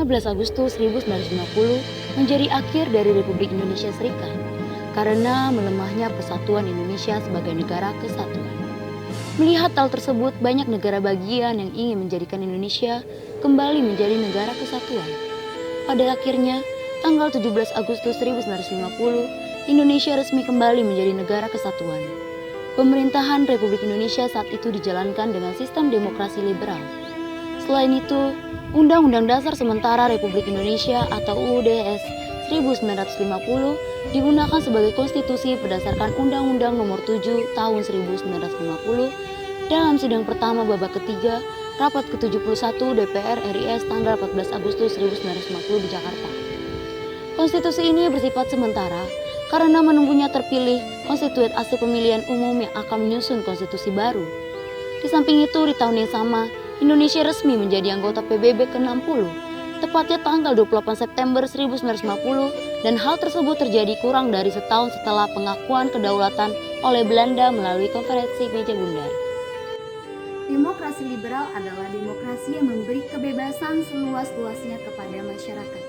15 Agustus 1950 menjadi akhir dari Republik Indonesia Serikat karena melemahnya persatuan Indonesia sebagai negara kesatuan. Melihat hal tersebut, banyak negara bagian yang ingin menjadikan Indonesia kembali menjadi negara kesatuan. Pada akhirnya, tanggal 17 Agustus 1950, Indonesia resmi kembali menjadi negara kesatuan. Pemerintahan Republik Indonesia saat itu dijalankan dengan sistem demokrasi liberal. Selain itu, Undang-Undang Dasar Sementara Republik Indonesia atau UUD 1950 digunakan sebagai konstitusi berdasarkan Undang-Undang Nomor 7 Tahun 1950 dalam sidang pertama babak ketiga Rapat ke-71 DPR RI tanggal 14 Agustus 1950 di Jakarta. Konstitusi ini bersifat sementara karena menunggunya terpilih konstituen hasil pemilihan umum yang akan menyusun konstitusi baru. Di samping itu, di tahun yang sama, Indonesia resmi menjadi anggota PBB ke-60, tepatnya tanggal 28 September 1950, dan hal tersebut terjadi kurang dari setahun setelah pengakuan kedaulatan oleh Belanda melalui konferensi meja bundar. Demokrasi liberal adalah demokrasi yang memberi kebebasan seluas-luasnya kepada masyarakat.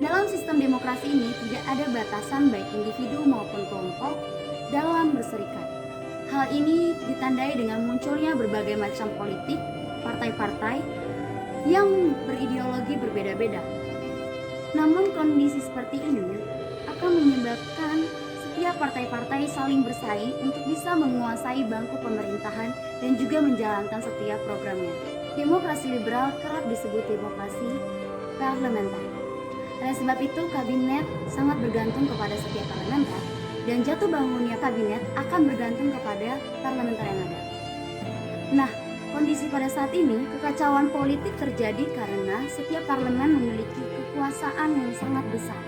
Dalam sistem demokrasi ini tidak ada batasan baik individu maupun kelompok dalam berserikat. Hal ini ditandai dengan munculnya berbagai macam politik, partai-partai yang berideologi berbeda-beda. Namun kondisi seperti ini akan menyebabkan setiap partai-partai saling bersaing untuk bisa menguasai bangku pemerintahan dan juga menjalankan setiap programnya. Demokrasi liberal kerap disebut demokrasi parlementer. Oleh sebab itu, kabinet sangat bergantung kepada setiap parlementer, dan jatuh bangunnya kabinet akan bergantung kepada parlementer yang ada. Nah, kondisi pada saat ini, kekacauan politik terjadi karena setiap parlemen memiliki kekuasaan yang sangat besar.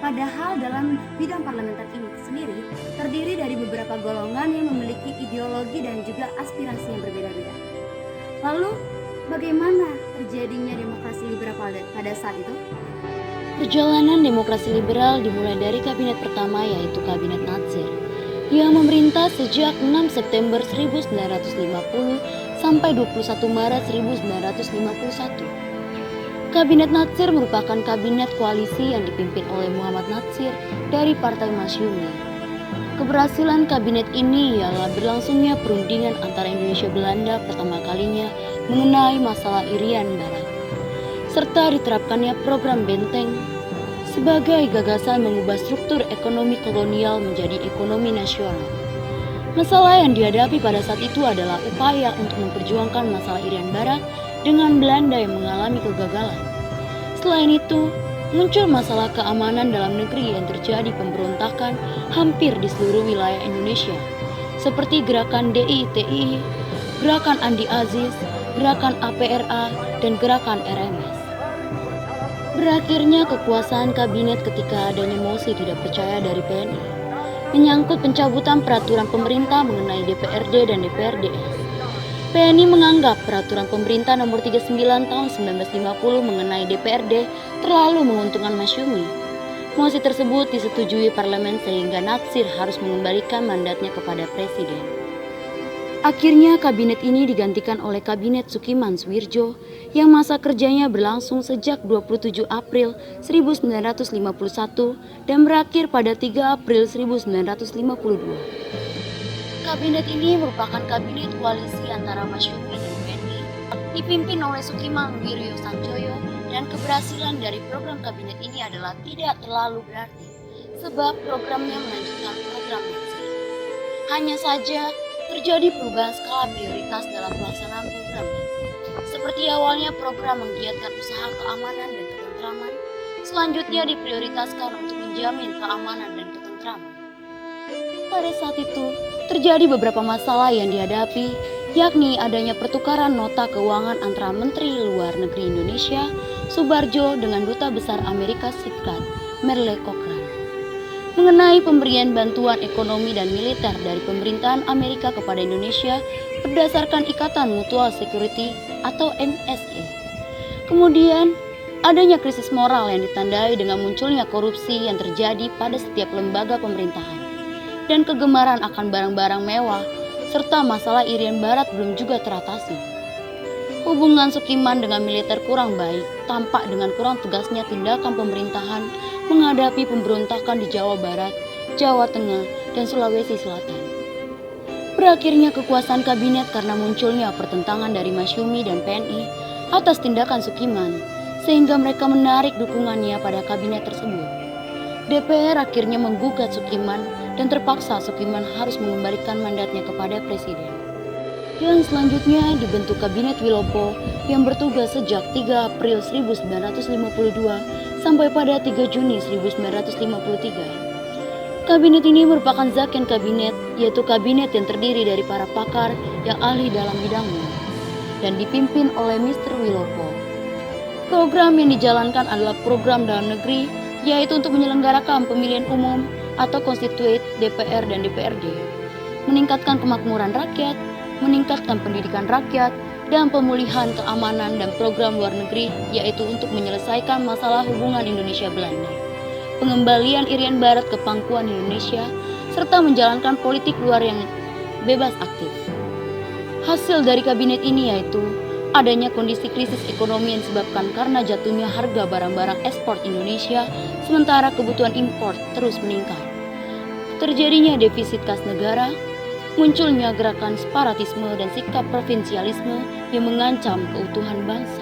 Padahal dalam bidang parlementer ini sendiri terdiri dari beberapa golongan yang memiliki ideologi dan juga aspirasi yang berbeda-beda. Lalu, bagaimana terjadinya demokrasi liberal pada saat itu? Perjalanan demokrasi liberal dimulai dari kabinet pertama, yaitu Kabinet Natsir, yang memerintah sejak 6 September 1950 sampai 21 Maret 1951. Kabinet Natsir merupakan kabinet koalisi yang dipimpin oleh Muhammad Natsir dari Partai Masyumi. Keberhasilan kabinet ini ialah berlangsungnya perundingan antara Indonesia Belanda pertama kalinya mengenai masalah Irian Barat, serta diterapkannya program Benteng sebagai gagasan mengubah struktur ekonomi kolonial menjadi ekonomi nasional. Masalah yang dihadapi pada saat itu adalah upaya untuk memperjuangkan masalah Irian Barat dengan Belanda yang mengalami kegagalan. Selain itu, muncul masalah keamanan dalam negeri yang terjadi pemberontakan hampir di seluruh wilayah Indonesia, seperti gerakan DITI, gerakan Andi Aziz, gerakan APRA, dan gerakan RMS. Berakhirnya kekuasaan kabinet ketika adanya mosi tidak percaya dari PNI, menyangkut pencabutan peraturan pemerintah mengenai DPRD dan DPRDS. PNI menganggap peraturan pemerintah nomor 39 tahun 1950 mengenai DPRD terlalu menguntungkan Masyumi. Mosi tersebut disetujui parlemen sehingga Natsir harus mengembalikan mandatnya kepada presiden. Akhirnya kabinet ini digantikan oleh Kabinet Sukiman Suwirjo yang masa kerjanya berlangsung sejak 27 April 1951 dan berakhir pada 3 April 1952. Kabinet ini merupakan kabinet koalisi antara Masyumi dan PNI, dipimpin oleh Sukiman Wiryo Sanjoyo, dan keberhasilan dari program kabinet ini adalah tidak terlalu berarti, sebab programnya melanjutkan program Natsir. Hanya saja, terjadi perubahan skala prioritas dalam pelaksanaan programnya. Seperti awalnya program menggiatkan usaha keamanan dan ketentraman, selanjutnya diprioritaskan untuk menjamin keamanan dan ketentraman. Pada saat itu, terjadi beberapa masalah yang dihadapi, yakni adanya pertukaran nota keuangan antara Menteri Luar Negeri Indonesia, Subarjo, dengan Duta Besar Amerika Serikat, Merle Cochrane, mengenai pemberian bantuan ekonomi dan militer dari pemerintahan Amerika kepada Indonesia berdasarkan Ikatan Mutual Security atau MSA. Kemudian, adanya krisis moral yang ditandai dengan munculnya korupsi yang terjadi pada setiap lembaga pemerintahan, dan kegemaran akan barang-barang mewah, serta masalah Irian Barat belum juga teratasi. Hubungan Sukiman dengan militer kurang baik, tampak dengan kurang tegasnya tindakan pemerintahan menghadapi pemberontakan di Jawa Barat, Jawa Tengah, dan Sulawesi Selatan. Berakhirnya kekuasaan kabinet karena munculnya pertentangan dari Masyumi dan PNI atas tindakan Sukiman, sehingga mereka menarik dukungannya pada kabinet tersebut. DPR akhirnya menggugat Sukiman dan terpaksa Sukiman harus mengembalikan mandatnya kepada presiden. Dan selanjutnya dibentuk Kabinet Wilopo yang bertugas sejak 3 April 1952 sampai pada 3 Juni 1953. Kabinet ini merupakan zakon kabinet, yaitu kabinet yang terdiri dari para pakar yang ahli dalam bidangnya dan dipimpin oleh Mr. Wilopo. Program yang dijalankan adalah program dalam negeri, yaitu untuk menyelenggarakan pemilihan umum atau konstituen DPR dan DPRD, meningkatkan kemakmuran rakyat, meningkatkan pendidikan rakyat, dan pemulihan keamanan dan program luar negeri, yaitu untuk menyelesaikan masalah hubungan Indonesia-Belanda, pengembalian Irian Barat ke pangkuan Indonesia, serta menjalankan politik luar yang bebas aktif. Hasil dari kabinet ini yaitu adanya kondisi krisis ekonomi yang disebabkan karena jatuhnya harga barang-barang ekspor Indonesia, sementara kebutuhan impor terus meningkat. Terjadinya defisit kas negara, munculnya gerakan separatisme dan sikap provinsialisme yang mengancam keutuhan bangsa.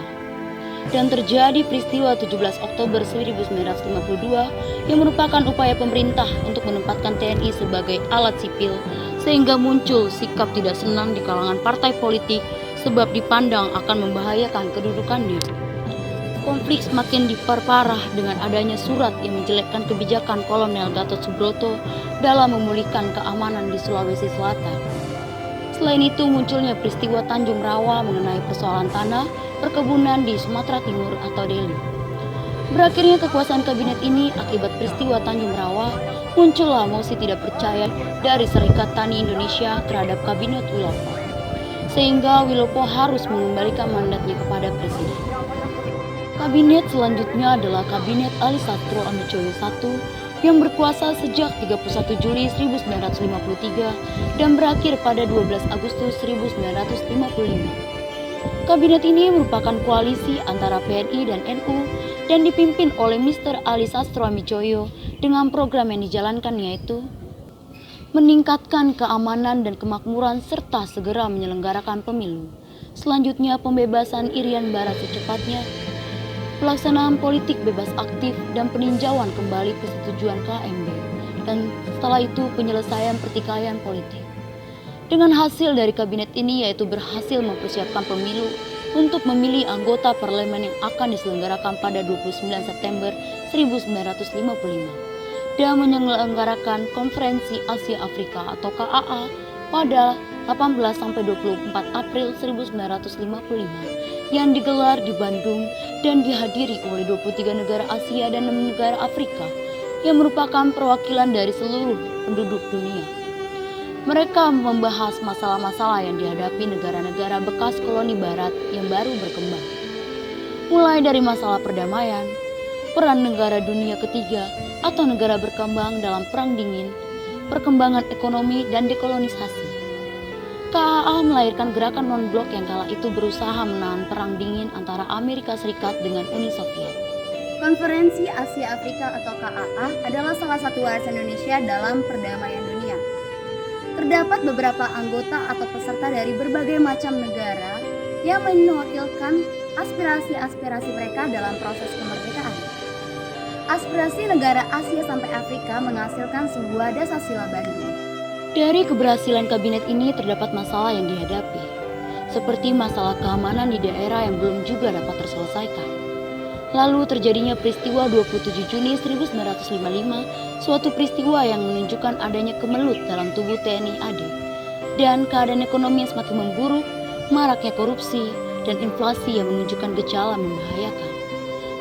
Dan terjadi peristiwa 17 Oktober 1952 yang merupakan upaya pemerintah untuk menempatkan TNI sebagai alat sipil, sehingga muncul sikap tidak senang di kalangan partai politik sebab dipandang akan membahayakan kedudukannya. Konflik semakin diperparah dengan adanya surat yang menjelekkan kebijakan Kolonel Gatot Subroto dalam memulihkan keamanan di Sulawesi Selatan. Selain itu munculnya peristiwa Tanjung Rawa mengenai persoalan tanah perkebunan di Sumatera Timur atau Deli. Berakhirnya kekuasaan kabinet ini akibat peristiwa Tanjung Rawa, muncullah mosi tidak percaya dari Serikat Tani Indonesia terhadap kabinet Wilopo, sehingga Wilopo harus mengembalikan mandatnya kepada presiden. Kabinet selanjutnya adalah Kabinet Ali Sastro Amicoyo I yang berkuasa sejak 31 Juli 1953 dan berakhir pada 12 Agustus 1955. Kabinet ini merupakan koalisi antara PNI dan NU dan dipimpin oleh Mr. Ali Sastro Amicoyo dengan program yang dijalankan yaitu meningkatkan keamanan dan kemakmuran serta segera menyelenggarakan pemilu. Selanjutnya pembebasan Irian Barat secepatnya, pelaksanaan politik bebas aktif dan peninjauan kembali persetujuan KMB, dan setelah itu penyelesaian pertikaian politik. Dengan hasil dari kabinet ini yaitu berhasil mempersiapkan pemilu untuk memilih anggota parlemen yang akan diselenggarakan pada 29 September 1955 dan menyelenggarakan Konferensi Asia Afrika atau KAA pada 18-24 April 1955 yang digelar di Bandung dan dihadiri oleh 23 negara Asia dan 6 negara Afrika yang merupakan perwakilan dari seluruh penduduk dunia. Mereka membahas masalah-masalah yang dihadapi negara-negara bekas koloni barat yang baru berkembang, mulai dari masalah perdamaian, peran negara dunia ketiga atau negara berkembang dalam perang dingin, perkembangan ekonomi dan dekolonisasi. KAA melahirkan gerakan non-blok yang kala itu berusaha menahan perang dingin antara Amerika Serikat dengan Uni Soviet. Konferensi Asia Afrika atau KAA adalah salah satu warisan Indonesia dalam perdamaian dunia. Terdapat beberapa anggota atau peserta dari berbagai macam negara yang mewakilkan aspirasi-aspirasi mereka dalam proses kemerdekaan. Aspirasi negara Asia sampai Afrika menghasilkan sebuah Dasar-Sila Bandung. Dari keberhasilan kabinet ini terdapat masalah yang dihadapi, seperti masalah keamanan di daerah yang belum juga dapat terselesaikan. Lalu terjadinya peristiwa 27 Juni 1955, suatu peristiwa yang menunjukkan adanya kemelut dalam tubuh TNI AD, dan keadaan ekonomi yang semakin memburuk, maraknya korupsi, dan inflasi yang menunjukkan gejala membahayakan.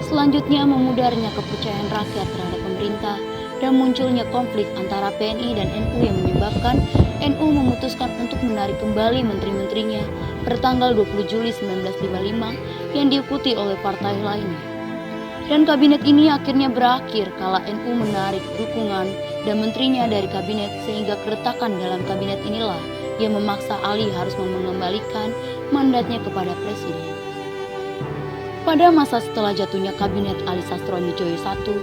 Selanjutnya memudarnya kepercayaan rakyat terhadap pemerintah, dan munculnya konflik antara PNI dan NU yang menyebabkan NU memutuskan untuk menarik kembali menteri-menterinya pada tanggal 20 Juli 1955 yang diikuti oleh partai lainnya. Dan kabinet ini akhirnya berakhir kala NU menarik dukungan dan menterinya dari kabinet, sehingga keretakan dalam kabinet inilah yang memaksa Ali harus mengembalikan mandatnya kepada presiden. Pada masa setelah jatuhnya Kabinet Ali Sastroamidjojo I,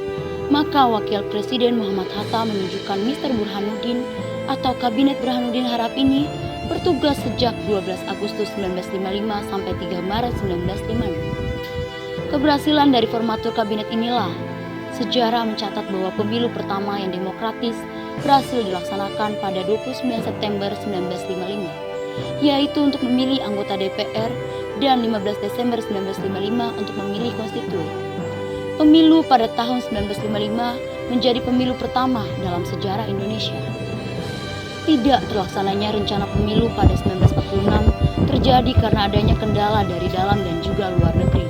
maka Wakil Presiden Muhammad Hatta menunjukkan Mr. Burhanuddin atau Kabinet Burhanuddin Harap ini bertugas sejak 12 Agustus 1955 sampai 3 Maret 1956. Keberhasilan dari formatur kabinet inilah sejarah mencatat bahwa pemilu pertama yang demokratis berhasil dilaksanakan pada 29 September 1955, yaitu untuk memilih anggota DPR, dan 15 Desember 1955 untuk memilih konstituen. Pemilu pada tahun 1955 menjadi pemilu pertama dalam sejarah Indonesia. Tidak terlaksananya rencana pemilu pada 1946 terjadi karena adanya kendala dari dalam dan juga luar negeri.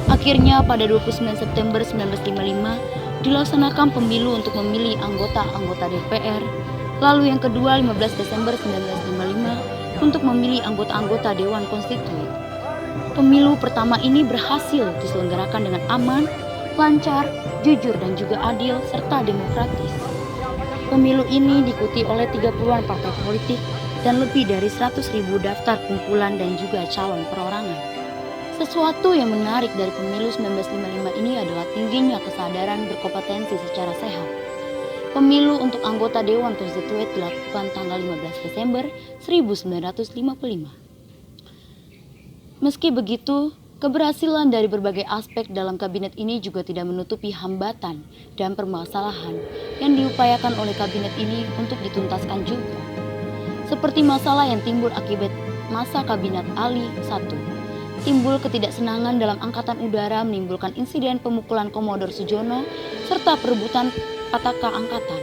Akhirnya pada 29 September 1955 dilaksanakan pemilu untuk memilih anggota-anggota DPR. Lalu yang kedua 15 Desember 1955 untuk memilih anggota-anggota Dewan Konstituen. Pemilu pertama ini berhasil diselenggarakan dengan aman, lancar, jujur dan juga adil serta demokratis. Pemilu ini diikuti oleh 30-an partai politik dan lebih dari 100.000 daftar kumpulan dan juga calon perorangan. Sesuatu yang menarik dari pemilu 1955 ini adalah tingginya kesadaran berkompetensi secara sehat. Pemilu untuk anggota Dewan Konstituen dilakukan tanggal 15 Desember 1955. Meski begitu, keberhasilan dari berbagai aspek dalam kabinet ini juga tidak menutupi hambatan dan permasalahan yang diupayakan oleh kabinet ini untuk dituntaskan juga. Seperti masalah yang timbul akibat masa kabinet Ali I. Timbul ketidaksenangan dalam angkatan udara menimbulkan insiden pemukulan Komodor Sujono serta perebutan pataka angkatan.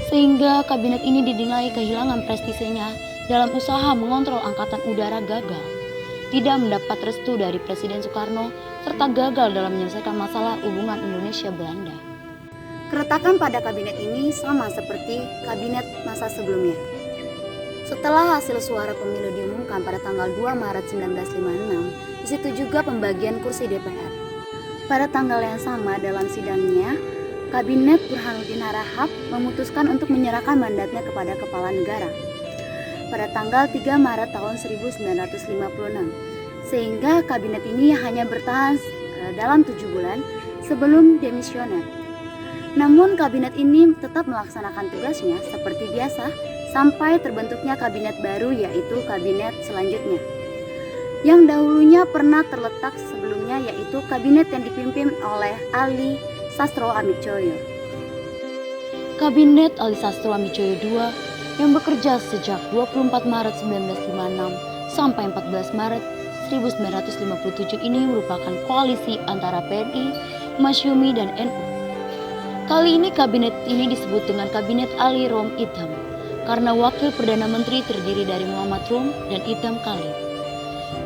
Sehingga kabinet ini dinilai kehilangan prestisenya dalam usaha mengontrol angkatan udara gagal. Tidak mendapat restu dari Presiden Soekarno, serta gagal dalam menyelesaikan masalah hubungan Indonesia-Belanda. Keretakan pada kabinet ini sama seperti kabinet masa sebelumnya. Setelah hasil suara pemilu diumumkan pada tanggal 2 Maret 1956, di situ juga pembagian kursi DPR. Pada tanggal yang sama dalam sidangnya, Kabinet Burhanuddin Harahap memutuskan untuk menyerahkan mandatnya kepada kepala negara pada tanggal 3 Maret tahun 1956, sehingga kabinet ini hanya bertahan dalam 7 bulan sebelum demisioner. Namun kabinet ini tetap melaksanakan tugasnya seperti biasa sampai terbentuknya kabinet baru, yaitu kabinet selanjutnya, yang dahulunya pernah terletak sebelumnya, yaitu kabinet yang dipimpin oleh Ali Sastroamidjojo. Kabinet Ali Sastroamidjojo II yang bekerja sejak 24 Maret 1956 sampai 14 Maret 1957 ini merupakan koalisi antara PNI, Masyumi, dan NU. Kali ini kabinet ini disebut dengan Kabinet Ali Rom Idham karena wakil Perdana Menteri terdiri dari Muhammad Rom dan Idham Khalid.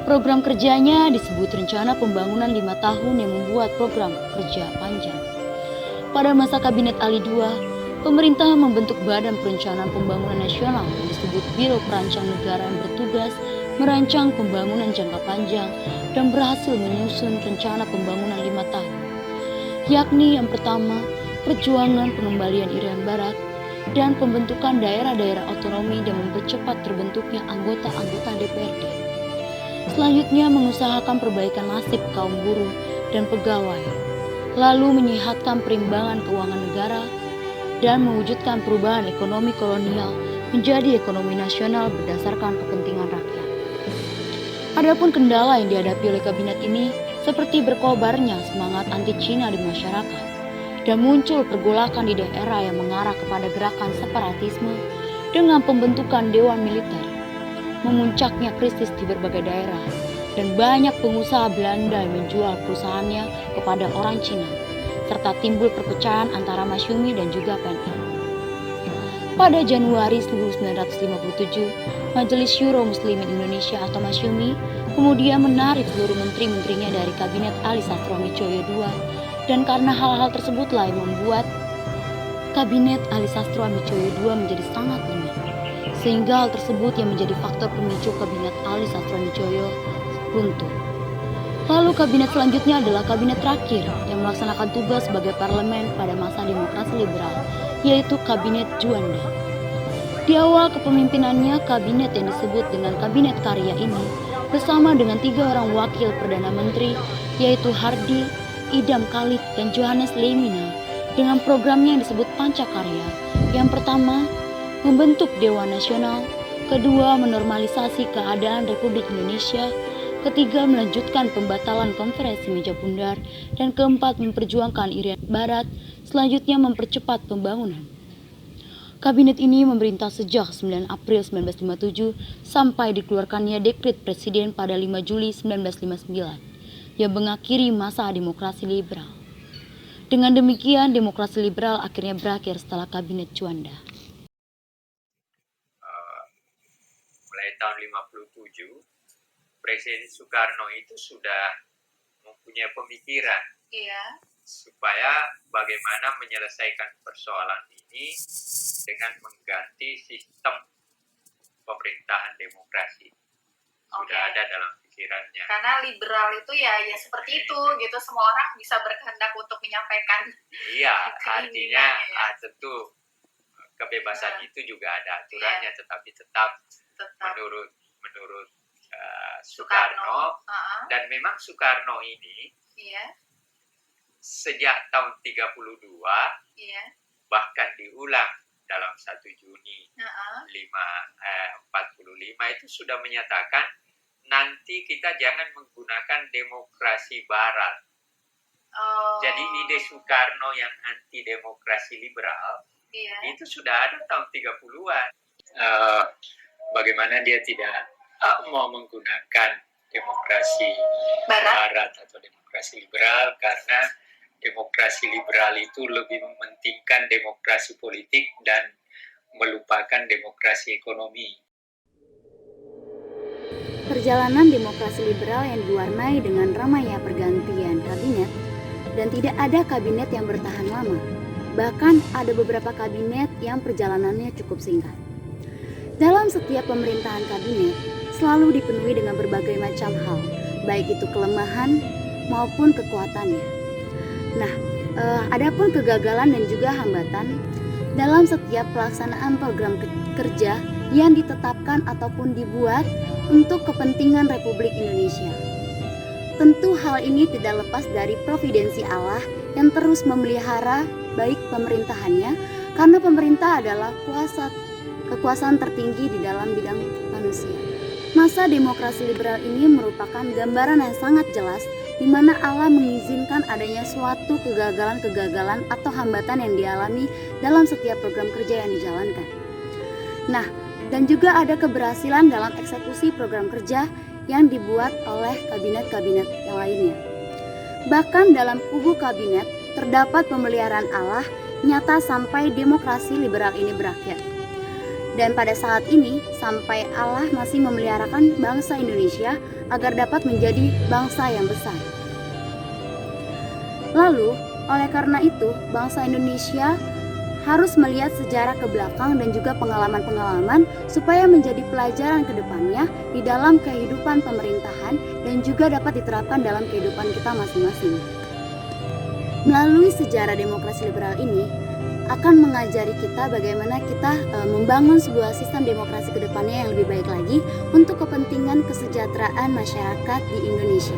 Program kerjanya disebut Rencana Pembangunan 5 Tahun yang membuat program kerja panjang. Pada masa Kabinet Ali II, pemerintah membentuk Badan Perencanaan Pembangunan Nasional yang disebut Biro Perancang Negara yang bertugas merancang pembangunan jangka panjang dan berhasil menyusun rencana pembangunan 5 tahun. Yakni yang pertama, perjuangan pengembalian Irian Barat dan pembentukan daerah-daerah otonomi dan mempercepat terbentuknya anggota-anggota DPRD. Selanjutnya mengusahakan perbaikan nasib kaum buruh dan pegawai, lalu menyehatkan perimbangan keuangan negara, dan mewujudkan perubahan ekonomi kolonial menjadi ekonomi nasional berdasarkan kepentingan rakyat. Adapun kendala yang dihadapi oleh kabinet ini seperti berkobarnya semangat anti Cina di masyarakat dan muncul pergolakan di daerah yang mengarah kepada gerakan separatisme dengan pembentukan dewan militer, memuncaknya krisis di berbagai daerah, dan banyak pengusaha Belanda yang menjual perusahaannya kepada orang Cina, serta timbul perpecahan antara Masyumi dan juga PNI. Pada Januari 1957, Majelis Syuro Muslimin Indonesia atau Masyumi kemudian menarik seluruh menteri-menterinya dari Kabinet Ali Sastroamidjojo II, dan karena hal-hal tersebutlah yang membuat Kabinet Ali Sastroamidjojo II menjadi sangat lemah, sehingga hal tersebut yang menjadi faktor pemicu Kabinet Ali Sastroamidjojo runtuh. Lalu kabinet selanjutnya adalah kabinet terakhir yang melaksanakan tugas sebagai parlemen pada masa demokrasi liberal, yaitu Kabinet Juanda. Di awal kepemimpinannya, kabinet yang disebut dengan Kabinet Karya ini bersama dengan 3 orang wakil Perdana Menteri, yaitu Hardy, Idam Khalid, dan Johannes Lemina, dengan programnya yang disebut Pancakarya. Yang pertama, membentuk Dewan Nasional, kedua, menormalisasi keadaan Republik Indonesia, ketiga, melanjutkan pembatalan konferensi meja bundar, dan keempat, memperjuangkan Irian Barat, selanjutnya mempercepat pembangunan. Kabinet ini memerintah sejak 9 April 1957 sampai dikeluarkannya dekret Presiden pada 5 Juli 1959 yang mengakhiri masa demokrasi liberal. Dengan demikian, demokrasi liberal akhirnya berakhir setelah Kabinet Juanda. Mulai tahun 57, Presiden Soekarno itu sudah mempunyai pemikiran supaya bagaimana menyelesaikan persoalan ini dengan mengganti sistem pemerintahan demokrasi. Sudah ada dalam pikirannya. Karena liberal itu ya seperti itu gitu, semua orang bisa berkehendak untuk menyampaikan. Iya, artinya tentu kebebasan itu juga ada aturannya, tetapi tetap menurut Soekarno. Dan memang Soekarno ini sejak tahun 32 bahkan diulang dalam 1 Juni 45 itu sudah menyatakan nanti kita jangan menggunakan demokrasi barat. Jadi ide Soekarno yang anti demokrasi liberal itu sudah ada tahun 30-an. Bagaimana dia tidak mau menggunakan demokrasi barat atau demokrasi liberal, karena demokrasi liberal itu lebih mementingkan demokrasi politik dan melupakan demokrasi ekonomi. Perjalanan demokrasi liberal yang diwarnai dengan ramainya pergantian kabinet dan tidak ada kabinet yang bertahan lama. Bahkan ada beberapa kabinet yang perjalanannya cukup singkat. Dalam setiap pemerintahan kabinet selalu dipenuhi dengan berbagai macam hal, baik itu kelemahan maupun kekuatannya. Nah, adapun kegagalan dan juga hambatan dalam setiap pelaksanaan program kerja yang ditetapkan ataupun dibuat untuk kepentingan Republik Indonesia. Tentu hal ini tidak lepas dari providensi Allah yang terus memelihara baik pemerintahannya, karena pemerintah adalah kekuasaan tertinggi di dalam bidang manusia. Masa demokrasi liberal ini merupakan gambaran yang sangat jelas di mana Allah mengizinkan adanya suatu kegagalan-kegagalan atau hambatan yang dialami dalam setiap program kerja yang dijalankan. Nah, dan juga ada keberhasilan dalam eksekusi program kerja yang dibuat oleh kabinet-kabinet yang lainnya. Bahkan dalam kubu kabinet terdapat pemeliharaan Allah nyata sampai demokrasi liberal ini berakhir. Dan pada saat ini, sampai Allah masih memeliharakan bangsa Indonesia agar dapat menjadi bangsa yang besar. Lalu, oleh karena itu, bangsa Indonesia harus melihat sejarah ke belakang dan juga pengalaman-pengalaman supaya menjadi pelajaran ke depannya di dalam kehidupan pemerintahan dan juga dapat diterapkan dalam kehidupan kita masing-masing. Melalui sejarah demokrasi liberal ini, akan mengajari kita bagaimana kita membangun sebuah sistem demokrasi ke depannya yang lebih baik lagi untuk kepentingan kesejahteraan masyarakat di Indonesia.